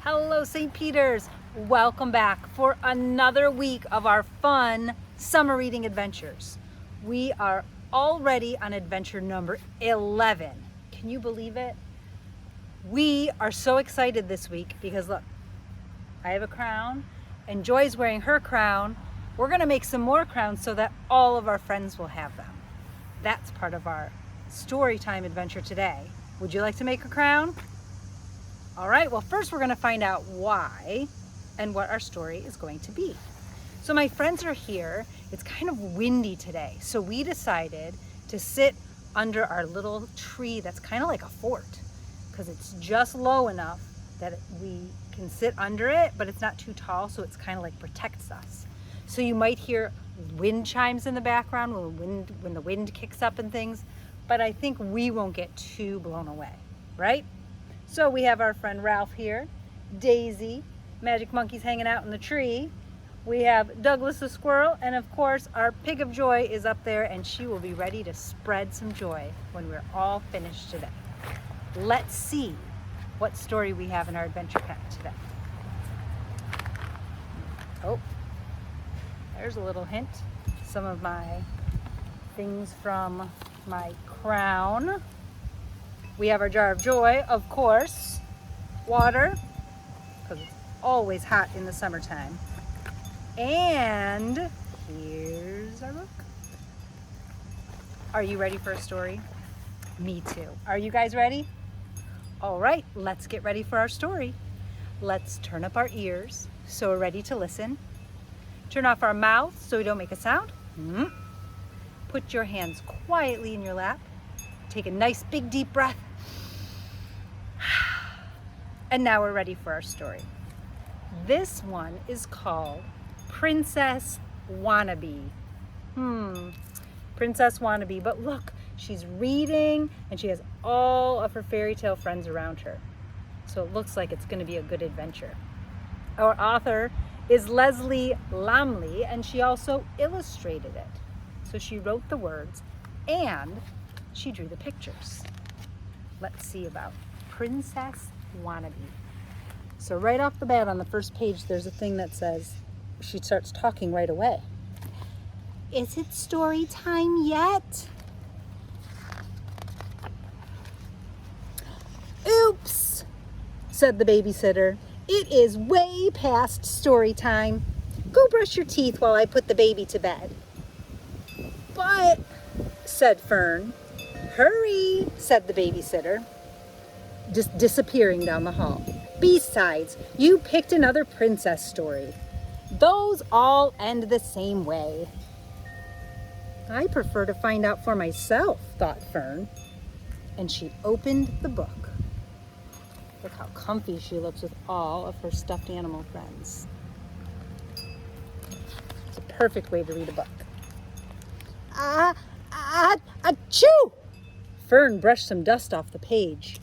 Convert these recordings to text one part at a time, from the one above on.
Hello, St. Peter's. Welcome back for another week of our fun summer reading adventures. We are already on adventure number 11. Can you believe it? We are so excited this week because look, I have a crown and Joy's wearing her crown. We're gonna make some more crowns so that all of our friends will have them. That's part of our story time adventure today. Would you like to make a crown? All right, well, first we're gonna find out why and what our story is going to be. So my friends are here. It's kind of windy today. So we decided to sit under our little tree that's kind of like a fort because it's just low enough that we can sit under it, but it's not too tall, so it's kind of like protects us. So you might hear wind chimes in the background when the wind kicks up and things, but I think we won't get too blown away, right? So we have our friend Ralph here, Daisy, Magic Monkey's hanging out in the tree. We have Douglas the squirrel, and of course our pig of joy is up there, and she will be ready to spread some joy when we're all finished today. Let's see what story we have in our adventure pack today. Oh, there's a little hint. Some of my things from my crown. We have our jar of joy, of course, water, because it's always hot in the summertime. And here's our book. Are you ready for a story? Me too. Are you guys ready? All right, let's get ready for our story. Let's turn up our ears so we're ready to listen. Turn off our mouths so we don't make a sound. Put your hands quietly in your lap. Take a nice big deep breath. And now we're ready for our story. This one is called Princess Wannabe. Princess Wannabe, but look, she's reading and she has all of her fairy tale friends around her. So it looks like it's going to be a good adventure. Our author is Lammle, and she also illustrated it. So she wrote the words and she drew the pictures. Let's see about Princess Wannabe. So right off the bat on the first page, there's a thing that says, she starts talking right away. Is it story time yet? Oops, said the babysitter. It is way past story time. Go brush your teeth while I put the baby to bed. But, said Fern. Hurry, said the babysitter, just disappearing down the hall. Besides, you picked another princess story. Those all end the same way. I prefer to find out for myself, thought Fern. And she opened the book. Look how comfy she looks with all of her stuffed animal friends. It's a perfect way to read a book. Achoo! Fern brushed some dust off the page,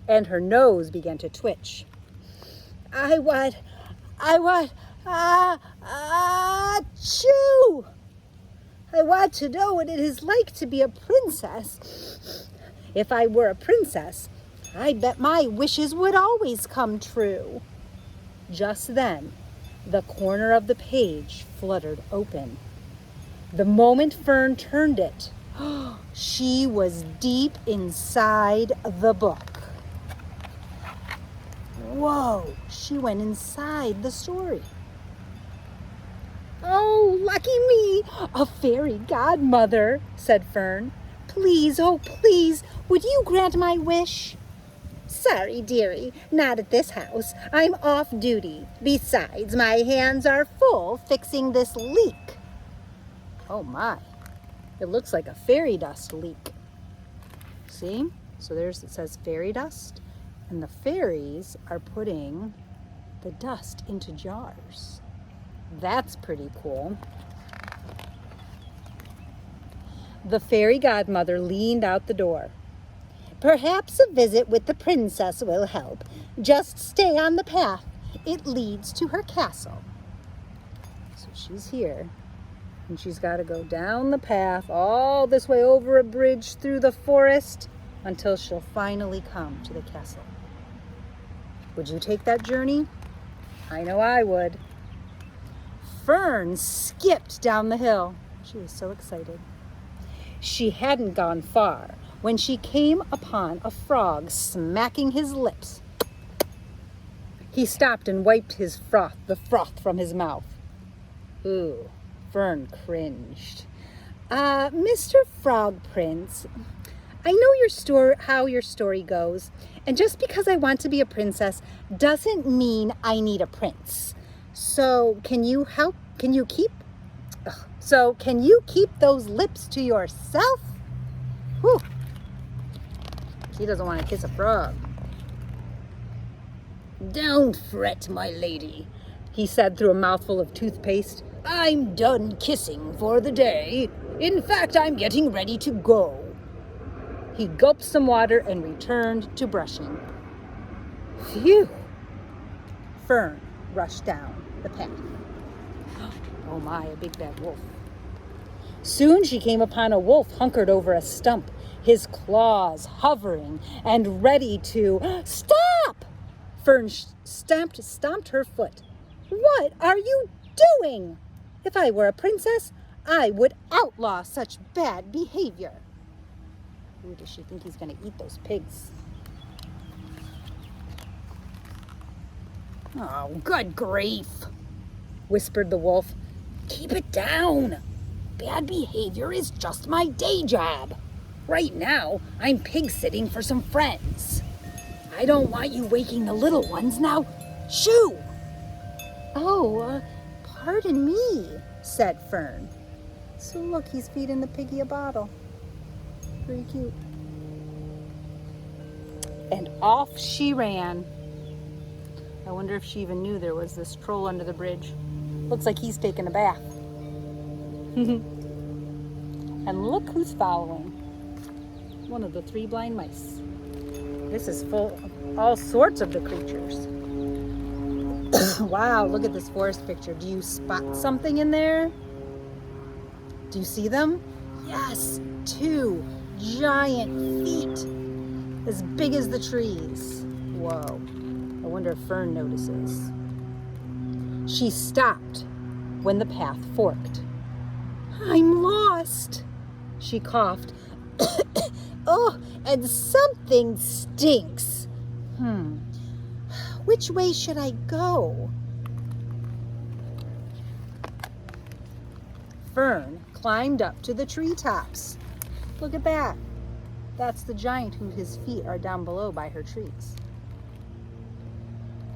and her nose began to twitch. Achoo! I want to know what it is like to be a princess. If I were a princess, I bet my wishes would always come true. Just then, the corner of the page fluttered open. The moment Fern turned it, she was deep inside the book. Whoa, she went inside the story. Oh, lucky me, a fairy godmother, said Fern. Please, oh please, would you grant my wish? Sorry, dearie, not at this house. I'm off duty. Besides, my hands are full fixing this leak. Oh my, it looks like a fairy dust leak. See? So it says fairy dust, and the fairies are putting the dust into jars. That's pretty cool. The fairy godmother leaned out the door. Perhaps a visit with the princess will help. Just stay on the path. It leads to her castle. So she's here, and she's got to go down the path all this way over a bridge through the forest until she'll finally come to the castle. Would you take that journey? I know I would. Fern skipped down the hill. She was so excited. She hadn't gone far when she came upon a frog smacking his lips. He stopped and wiped the froth from his mouth. Ooh, Fern cringed. Mr. Frog Prince, I know how your story goes, and just because I want to be a princess doesn't mean I need a prince. So can you keep those lips to yourself? Whew. She doesn't want to kiss a frog. Don't fret, my lady, he said through a mouthful of toothpaste. I'm done kissing for the day. In fact, I'm getting ready to go. He gulped some water and returned to brushing. Phew! Fern rushed down the path. Oh my, a big bad wolf. Soon she came upon a wolf hunkered over a stump, his claws hovering and ready to... Stop! Fern stomped her foot. What are you doing? If I were a princess, I would outlaw such bad behavior. Ooh, does she think he's going to eat those pigs? Oh, good grief, whispered the wolf. Keep it down. Bad behavior is just my day job. Right now, I'm pig sitting for some friends. I don't want you waking the little ones now. Shoo! Oh, pardon me, said Fern. So look, he's feeding the piggy a bottle. Pretty cute. And off she ran. I wonder if she even knew there was this troll under the bridge. Looks like he's taking a bath. And look who's following. One of the 3 blind mice. This is full of all sorts of the creatures. Wow, look at this forest picture. Do you spot something in there? Do you see them? Yes, 2 giant feet as big as the trees. Whoa, I wonder if Fern notices. She stopped when the path forked. I'm lost, she coughed. Oh, and something stinks. Which way should I go? Fern climbed up to the treetops. Look at that. That's the giant whose feet are down below by her trees.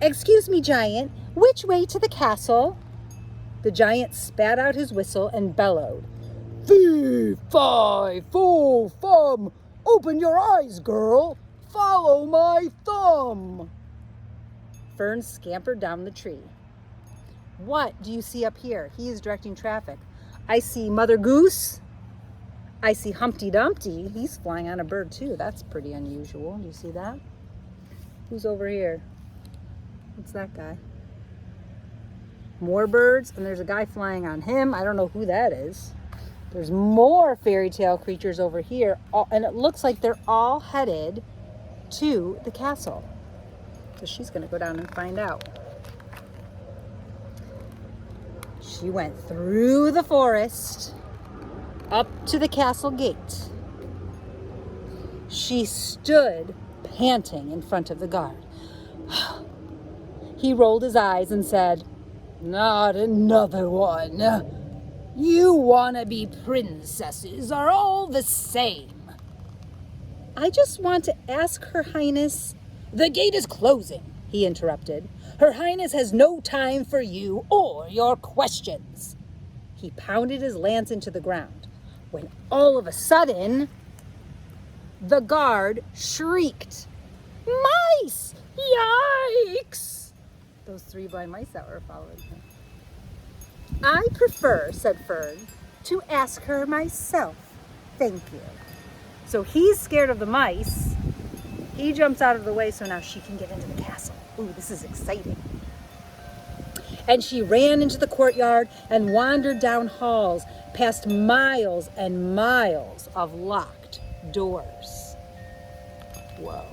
Excuse me, giant, which way to the castle? The giant spat out his whistle and bellowed. Fee, fi, fo, fum. Open your eyes, girl. Follow my thumb. Fern scampered down the tree. What do you see up here? He is directing traffic. I see Mother Goose. I see Humpty Dumpty. He's flying on a bird too. That's pretty unusual. Do you see that? Who's over here? What's that guy? More birds, and there's a guy flying on him. I don't know who that is. There's more fairy tale creatures over here, and it looks like they're all headed to the castle. So she's going to go down and find out. She went through the forest, up to the castle gate. She stood panting in front of the guard. He rolled his eyes and said, Not another one. You wannabe princesses are all the same. I just want to ask Her Highness. The gate is closing, he interrupted. Her Highness has no time for you or your questions. He pounded his lance into the ground when all of a sudden, the guard shrieked, Mice! Yikes! Those 3 blind mice that were following him. I prefer, said Fern, to ask her myself. Thank you. So he's scared of the mice. He jumps out of the way so now she can get into the castle. Ooh, this is exciting. And she ran into the courtyard and wandered down halls, past miles and miles of locked doors. Whoa.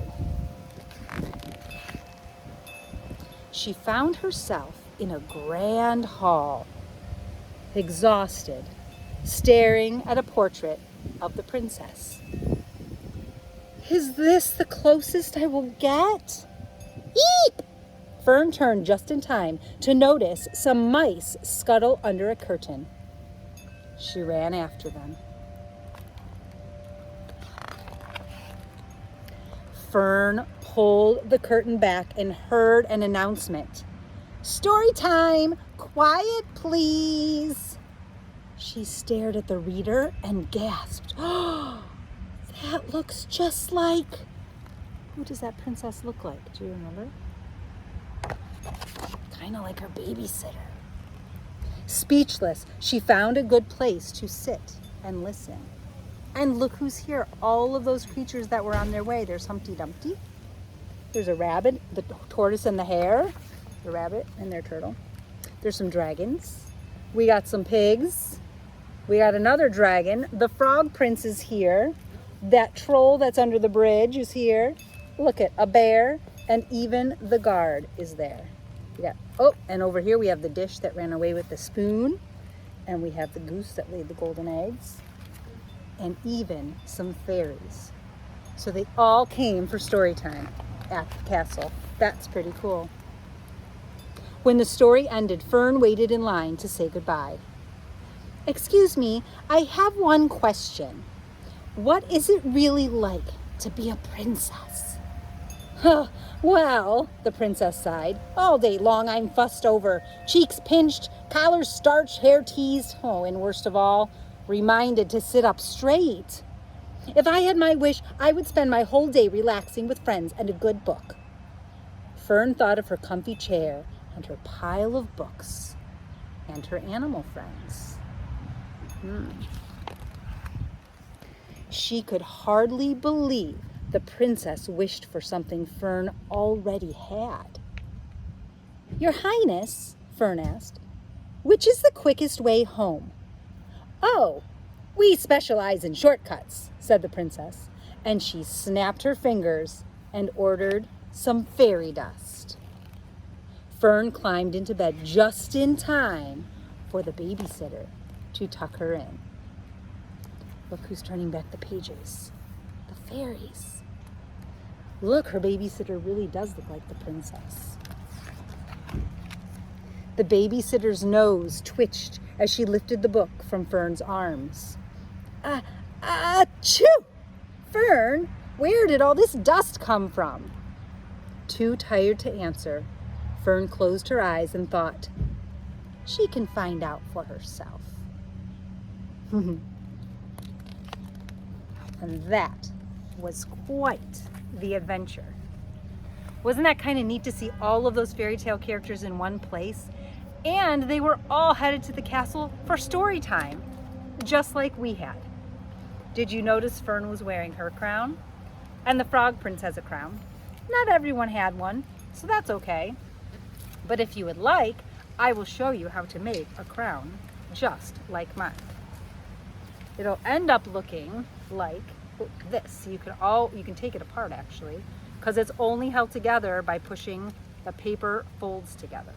she found herself in a grand hall, exhausted, staring at a portrait of the princess. Is this the closest I will get? Eep! Fern turned just in time to notice some mice scuttle under a curtain. She ran after them. Fern pulled the curtain back and heard an announcement. Story time! Quiet, please! She stared at the reader and gasped. Oh, that looks just like... Who does that princess look like? Do you remember? Kind of like her babysitter. Speechless, she found a good place to sit and listen. And look who's here. All of those creatures that were on their way. There's Humpty Dumpty. There's a rabbit, the tortoise and the hare. The rabbit and their turtle. There's some dragons. We got some pigs. We got another dragon. The frog prince is here. That troll that's under the bridge is here. Look at a bear. And even the guard is there. We got, oh, and over here we have the dish that ran away with the spoon. And we have the goose that laid the golden eggs. And even some fairies. So they all came for story time at the castle. That's pretty cool. When the story ended, Fern waited in line to say goodbye. Excuse me, I have one question. What is it really like to be a princess? Well, the princess sighed. All day long I'm fussed over. Cheeks pinched, collars starched, hair teased. Oh, and worst of all, reminded to sit up straight. If I had my wish, I would spend my whole day relaxing with friends and a good book. Fern thought of her comfy chair and her pile of books and her animal friends. She could hardly believe the princess wished for something Fern already had. Your Highness, Fern asked, which is the quickest way home? Oh, we specialize in shortcuts, said the princess, and she snapped her fingers and ordered some fairy dust. Fern climbed into bed just in time for the babysitter to tuck her in. Look who's turning back the pages. The fairies. Look, her babysitter really does look like the princess. The babysitter's nose twitched as she lifted the book from Fern's arms. Achoo! Fern, where did all this dust come from? Too tired to answer, Fern closed her eyes and thought, she can find out for herself. And that was quite the adventure. Wasn't that kind of neat to see all of those fairy tale characters in one place? And they were all headed to the castle for story time, just like we had. Did you notice Fern was wearing her crown? And the frog prince has a crown. Not everyone had one, so that's okay. But if you would like, I will show you how to make a crown just like mine. It'll end up looking like this. You can take it apart actually, because it's only held together by pushing the paper folds together.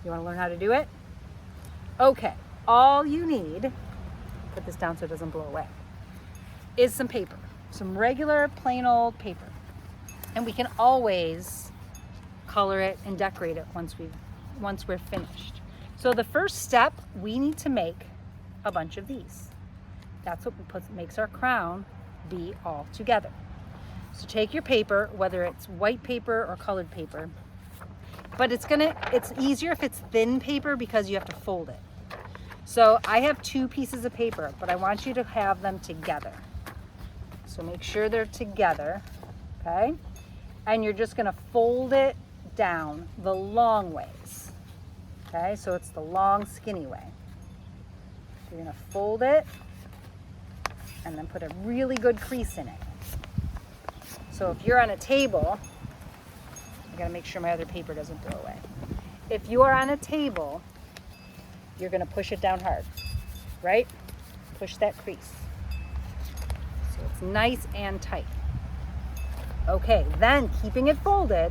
You want to learn how to do it? Okay, all you need, put this down so it doesn't blow away, is some paper, some regular plain old paper. And we can always color it and decorate it once we're finished. So the first step, we need to make a bunch of these. That's what makes our crown be all together. So take your paper, whether it's white paper or colored paper, but it's easier if it's thin paper because you have to fold it. So I have 2 pieces of paper, but I want you to have them together. So make sure they're together, okay? And you're just gonna fold it down the long ways, okay? So it's the long, skinny way. You're gonna fold it and then put a really good crease in it. So if you're on a table, I gotta make sure my other paper doesn't blow away. If you are on a table, you're gonna push it down hard, right? Push that crease. So it's nice and tight. Okay, then keeping it folded,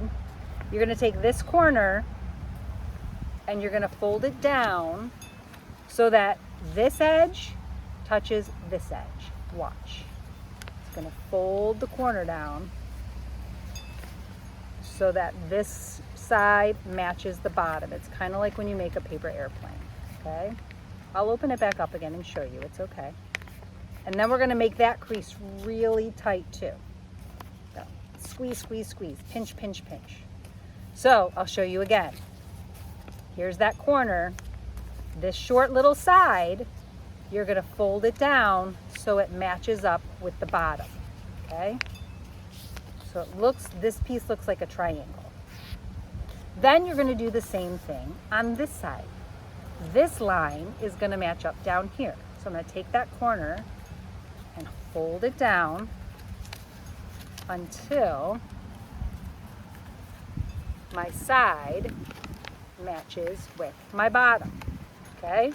You're gonna take this corner and you're gonna fold it down so that this edge touches this edge. Watch. It's gonna fold the corner down so that this side matches the bottom. It's kind of like when you make a paper airplane, okay? I'll open it back up again and show you, it's okay. And then we're gonna make that crease really tight too. So, squeeze, squeeze, squeeze, pinch, pinch, pinch. So I'll show you again. Here's that corner. This short little side, you're gonna fold it down so it matches up with the bottom, okay? So it looks, this piece looks like a triangle. Then you're gonna do the same thing on this side. This line is gonna match up down here. So I'm gonna take that corner and fold it down until my side matches with my bottom, okay?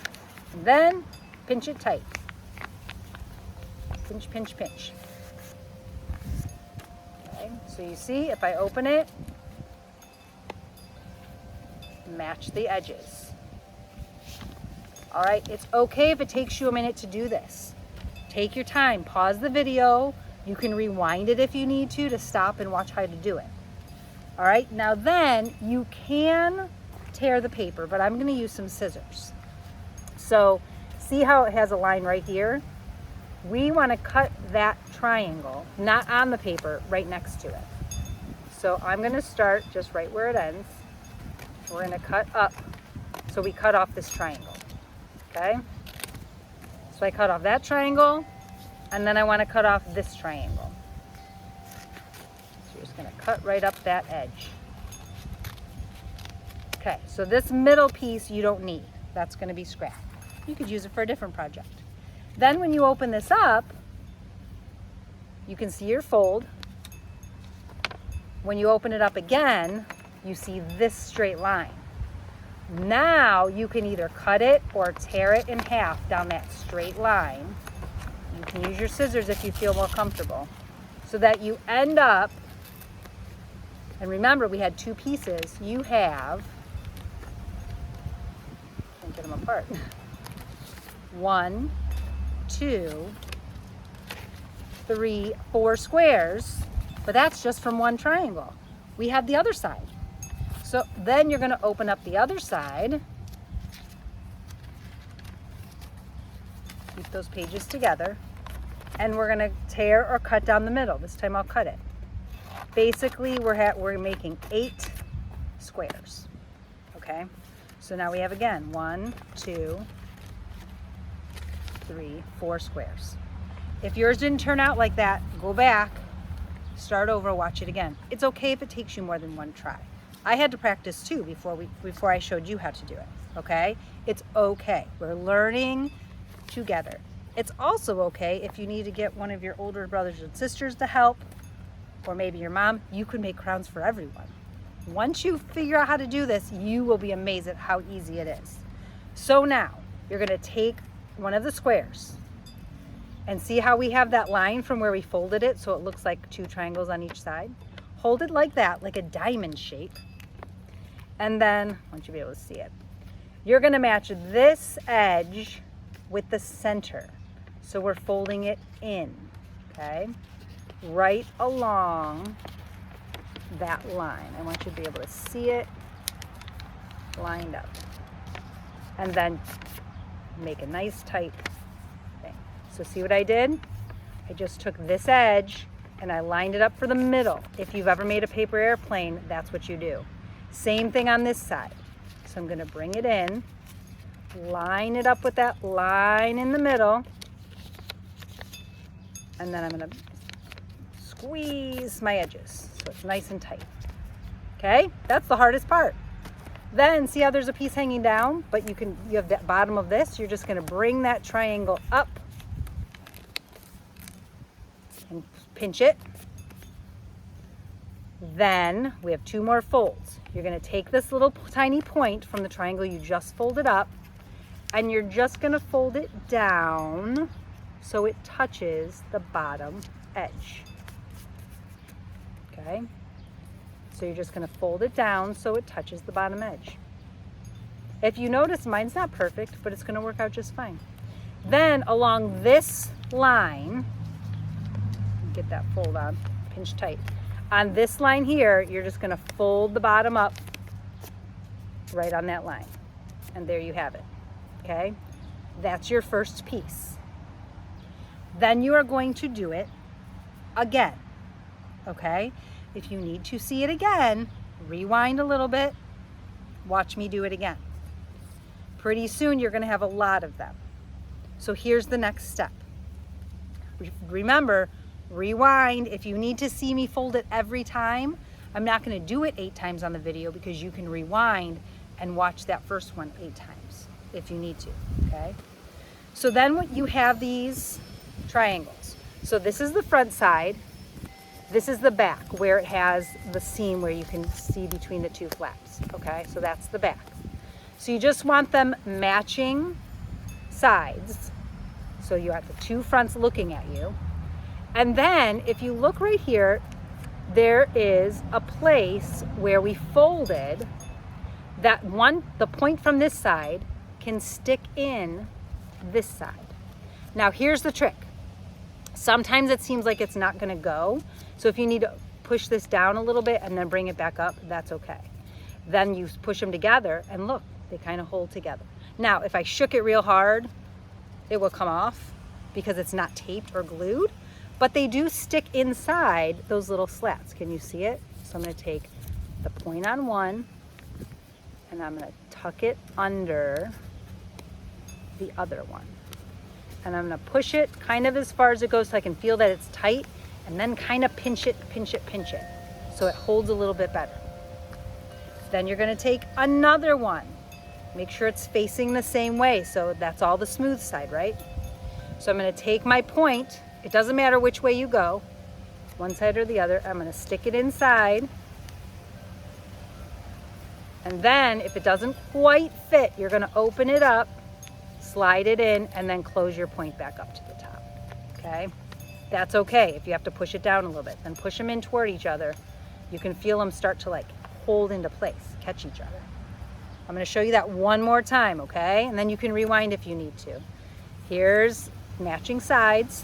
And then pinch it tight. Pinch, pinch, pinch. Okay, so you see, if I open it, match the edges. All right, it's okay if it takes you a minute to do this. Take your time, pause the video. You can rewind it if you need to stop and watch how to do it. All right, now then you can tear the paper, but I'm gonna use some scissors. So see how it has a line right here? We wanna cut that triangle, not on the paper, right next to it. So I'm gonna start just right where it ends. We're gonna cut up, so we cut off this triangle, okay? So I cut off that triangle, and then I wanna cut off this triangle. So you're just gonna cut right up that edge. Okay, so this middle piece you don't need. That's gonna be scrap. You could use it for a different project. Then when you open this up, you can see your fold. When you open it up again, you see this straight line. Now you can either cut it or tear it in half down that straight line. You can use your scissors if you feel more comfortable, so that you end up, and remember we had two pieces, you have, can't get them apart, 1, 2, 3, 4 squares, but that's just from one triangle. We have the other side. So then you're gonna open up the other side. Keep those pages together. And we're gonna tear or cut down the middle. This time I'll cut it. Basically, we're making 8 squares, okay? So now we have again, 1, 2, 3, 4 squares. If yours didn't turn out like that, go back, start over, watch it again. It's okay if it takes you more than one try. I had to practice too before I showed you how to do it, okay? It's okay. We're learning together. It's also okay if you need to get one of your older brothers and sisters to help, or maybe your mom. You can make crowns for everyone. Once you figure out how to do this, you will be amazed at how easy it is. So now, you're gonna take one of the squares, and see how we have that line from where we folded it so it looks like 2 triangles on each side? Hold it like that, like a diamond shape. And then, I want you to be able to see it, you're gonna match this edge with the center. So we're folding it in, okay? Right along that line. I want you to be able to see it lined up. And then make a nice tight thing. So see what I did? I just took this edge and I lined it up for the middle. If you've ever made a paper airplane, that's what you do. Same thing on this side. So I'm gonna bring it in, line it up with that line in the middle, and then I'm gonna squeeze my edges so it's nice and tight. Okay, that's the hardest part. Then see how there's a piece hanging down, but you have that bottom of this, you're just gonna bring that triangle up and pinch it. Then we have 2 more folds. You're gonna take this little tiny point from the triangle you just folded up, and you're just gonna fold it down so it touches the bottom edge. Okay? So you're just gonna fold it down so it touches the bottom edge. If you notice, mine's not perfect, but it's gonna work out just fine. Then along this line, get that fold on, pinch tight. On this line here, you're just gonna fold the bottom up right on that line. And there you have it, okay? That's your first piece. Then you are going to do it again, okay? If you need to see it again, rewind a little bit, watch me do it again. Pretty soon you're gonna have a lot of them. So here's the next step. Remember, rewind. If you need to see me fold it every time, I'm not gonna do it 8 times on the video because you can rewind and watch that first one 8 times if you need to, okay? So then what you have these triangles. So this is the front side. This is the back where it has the seam where you can see between the 2 flaps, okay? So that's the back. So you just want them matching sides. So you have the 2 fronts looking at you. And then if you look right here, there is a place where we folded that the point from this side can stick in this side. Now here's the trick. Sometimes it seems like it's not gonna go. So if you need to push this down a little bit and then bring it back up, that's okay. Then you push them together and look, they kind of hold together. Now, if I shook it real hard, it will come off because it's not taped or glued, but they do stick inside those little slats. Can you see it? So I'm gonna take the point on one and I'm gonna tuck it under the other one. And I'm gonna push it kind of as far as it goes so I can feel that it's tight, and then kind of pinch it, so it holds a little bit better. Then you're gonna take another one. Make sure it's facing the same way, so that's all the smooth side, right? So I'm gonna take my point, it doesn't matter which way you go, one side or the other, I'm gonna stick it inside, and then if it doesn't quite fit, you're gonna open it up, slide it in, and then close your point back up to the top, okay? That's okay if you have to push it down a little bit. Then push them in toward each other. You can feel them start to like hold into place, catch each other. I'm gonna show you that one more time, okay? And then you can rewind if you need to. Here's matching sides.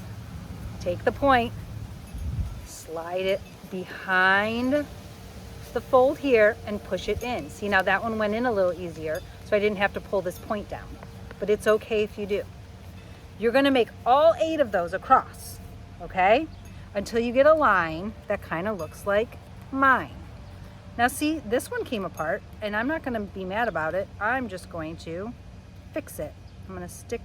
Take the point, slide it behind the fold here and push it in. See, now that one went in a little easier, so I didn't have to pull this point down. But it's okay if you do. You're gonna make all 8 of those across, okay? Until you get a line that kind of looks like mine. Now see, this one came apart and I'm not gonna be mad about it. I'm just going to fix it. I'm gonna stick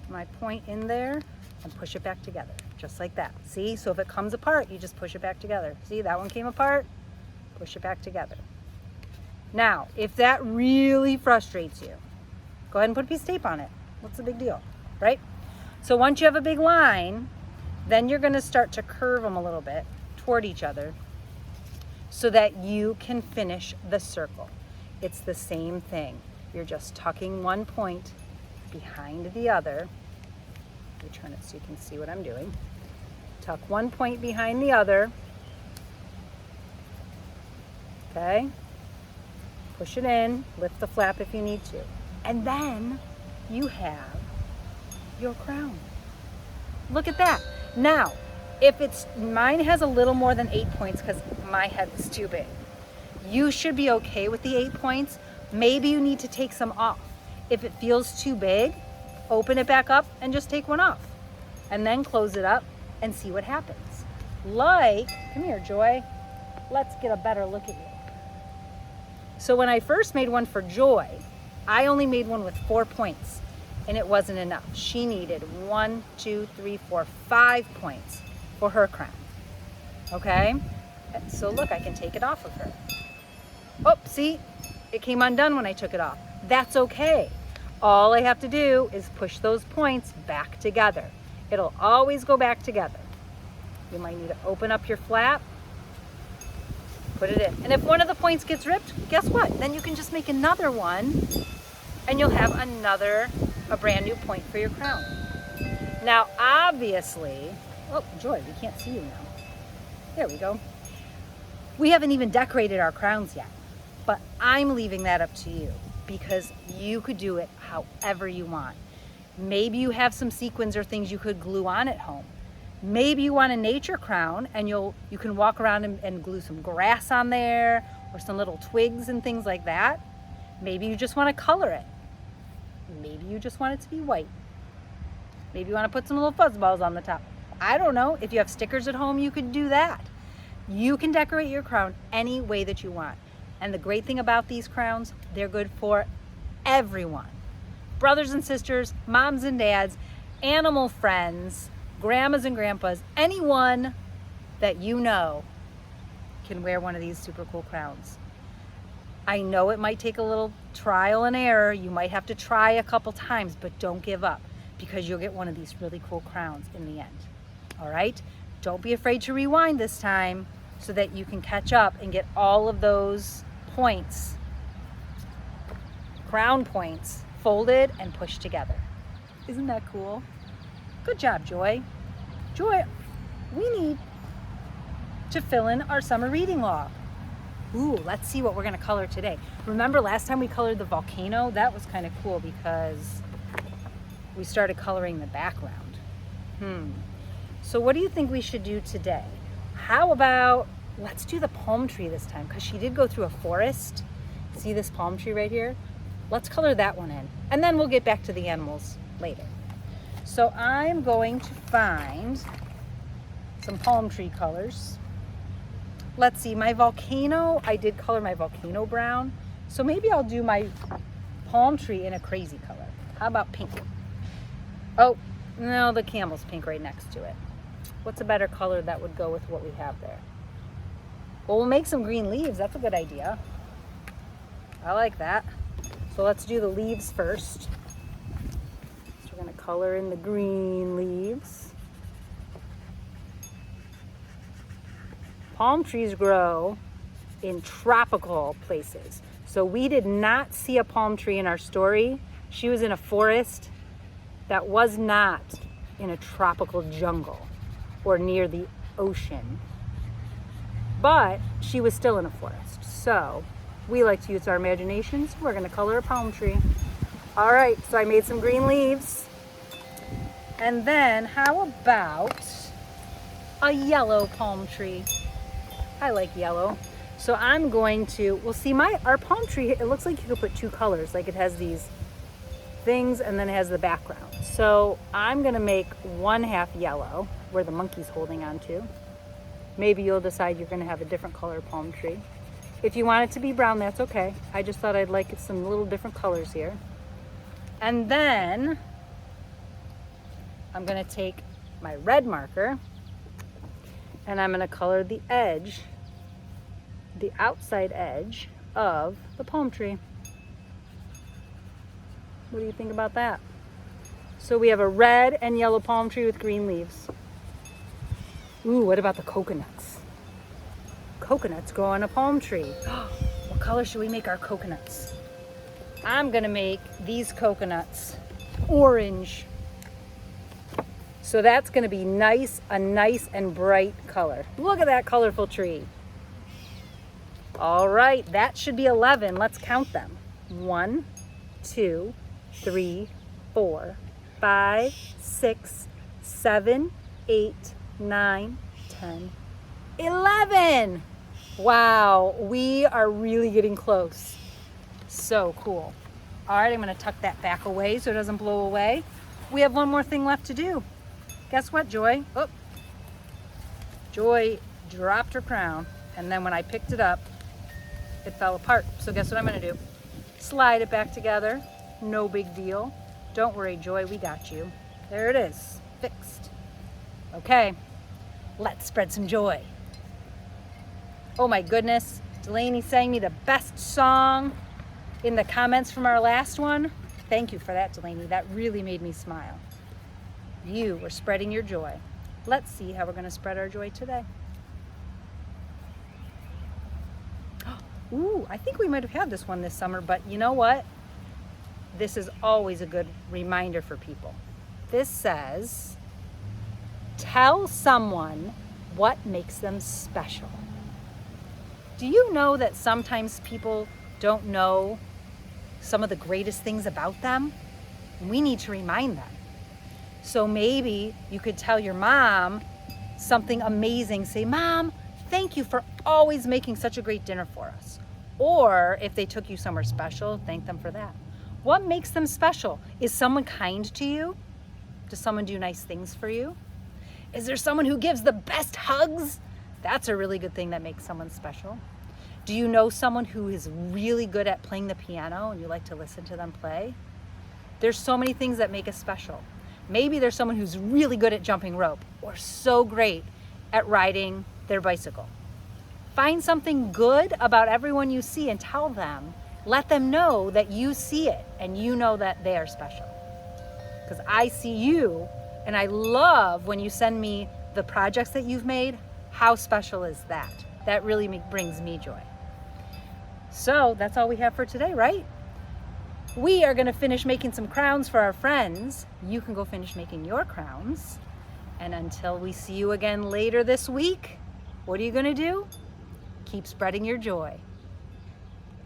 my point in there and push it back together, just like that. See, so if it comes apart, you just push it back together. See, that one came apart, push it back together. Now, if that really frustrates you, go ahead and put a piece of tape on it. What's the big deal, right? So once you have a big line, then you're gonna start to curve them a little bit toward each other so that you can finish the circle. It's the same thing. You're just tucking one point behind the other. Let me turn it so you can see what I'm doing. Tuck one point behind the other, okay? Push it in, lift the flap if you need to. And then you have your crown. Look at that. Now, if mine has a little more than 8 points because my head is too big. You should be okay with the 8 points. Maybe you need to take some off. If it feels too big, open it back up and just take one off. And then close it up and see what happens. Like, come here, Joy. Let's get a better look at you. So when I first made one for Joy, I only made one with 4 points and it wasn't enough. She needed 1, 2, 3, 4, 5 points for her crown, okay? So look, I can take it off of her. Oh, see, it came undone when I took it off. That's okay. All I have to do is push those points back together. It'll always go back together. You might need to open up your flap, put it in. And if one of the points gets ripped, guess what? Then you can just make another one and you'll have a brand new point for your crown. Now, obviously, oh, Joy, we can't see you now. There we go. We haven't even decorated our crowns yet, but I'm leaving that up to you because you could do it however you want. Maybe you have some sequins or things you could glue on at home. Maybe you want a nature crown and you can walk around and glue some grass on there or some little twigs and things like that. Maybe you just want to color it. Maybe you just want it to be white. Maybe you want to put some little fuzz balls on the top. I don't know. If you have stickers at home, you could do that. You can decorate your crown any way that you want. And the great thing about these crowns, they're good for everyone. Brothers and sisters, moms and dads, animal friends, grandmas and grandpas, anyone that you know can wear one of these super cool crowns. I know it might take a little trial and error. You might have to try a couple times, but don't give up because you'll get one of these really cool crowns in the end. All right? Don't be afraid to rewind this time so that you can catch up and get all of those points, crown points, folded and pushed together. Isn't that cool? Good job, Joy. Joy, we need to fill in our summer reading log. Ooh, let's see what we're gonna color today. Remember last time we colored the volcano? That was kind of cool because we started coloring the background. So what do you think we should do today? How about, let's do the palm tree this time because she did go through a forest. See this palm tree right here? Let's color that one in and then we'll get back to the animals later. So I'm going to find some palm tree colors. Let's see, my volcano, I did color my volcano brown. So maybe I'll do my palm tree in a crazy color. How about pink? Oh, no, the camel's pink right next to it. What's a better color that would go with what we have there? Well, we'll make some green leaves. That's a good idea. I like that. So let's do the leaves first. So we're gonna color in the green leaves. Palm trees grow in tropical places. So we did not see a palm tree in our story. She was in a forest that was not in a tropical jungle or near the ocean, but she was still in a forest. So we like to use our imaginations. We're gonna color a palm tree. All right, so I made some green leaves. And then how about a yellow palm tree? I like yellow. So I'm going to, well see our palm tree, it looks like you could put two colors, like it has these things and then it has the background. So I'm gonna make one half yellow where the monkey's holding on to. Maybe you'll decide you're gonna have a different color palm tree. If you want it to be brown, that's okay. I just thought I'd like some little different colors here. And then I'm gonna take my red marker and I'm gonna color the edge, the outside edge of the palm tree. What do you think about that? So we have a red and yellow palm tree with green leaves. Ooh, what about the coconuts? Coconuts grow on a palm tree. What color should we make our coconuts? I'm gonna make these coconuts orange. So that's gonna be a nice and bright color. Look at that colorful tree. All right, that should be 11. Let's count them. 1, 2, 3, 4, 5, 6, 7, 8, 9, 10, 11. Wow, we are really getting close. So cool. All right, I'm gonna tuck that back away so it doesn't blow away. We have one more thing left to do. Guess what, Joy? Oh, Joy dropped her crown, and then when I picked it up, it fell apart. So guess what I'm gonna do? Slide it back together. No big deal. Don't worry, Joy, we got you. There it is, fixed. Okay, let's spread some joy. Oh my goodness, Delaney sang me the best song in the comments from our last one. Thank you for that, Delaney. That really made me smile. You were spreading your joy. Let's see how we're gonna spread our joy today. Ooh, I think we might have had this one this summer, but you know what? This is always a good reminder for people. This says, tell someone what makes them special. Do you know that sometimes people don't know some of the greatest things about them? We need to remind them. So maybe you could tell your mom something amazing. Say, Mom, thank you for always making such a great dinner for us. Or if they took you somewhere special, thank them for that. What makes them special? Is someone kind to you? Does someone do nice things for you? Is there someone who gives the best hugs? That's a really good thing that makes someone special. Do you know someone who is really good at playing the piano and you like to listen to them play? There's so many things that make us special. Maybe there's someone who's really good at jumping rope or so great at riding their bicycle. Find something good about everyone you see and tell them. Let them know that you see it and you know that they are special. Because I see you, and I love when you send me the projects that you've made. How special is that? That really brings me joy. So that's all we have for today, right? We are going to finish making some crowns for our friends. You can go finish making your crowns. And until we see you again later this week, what are you going to do? Keep spreading your joy.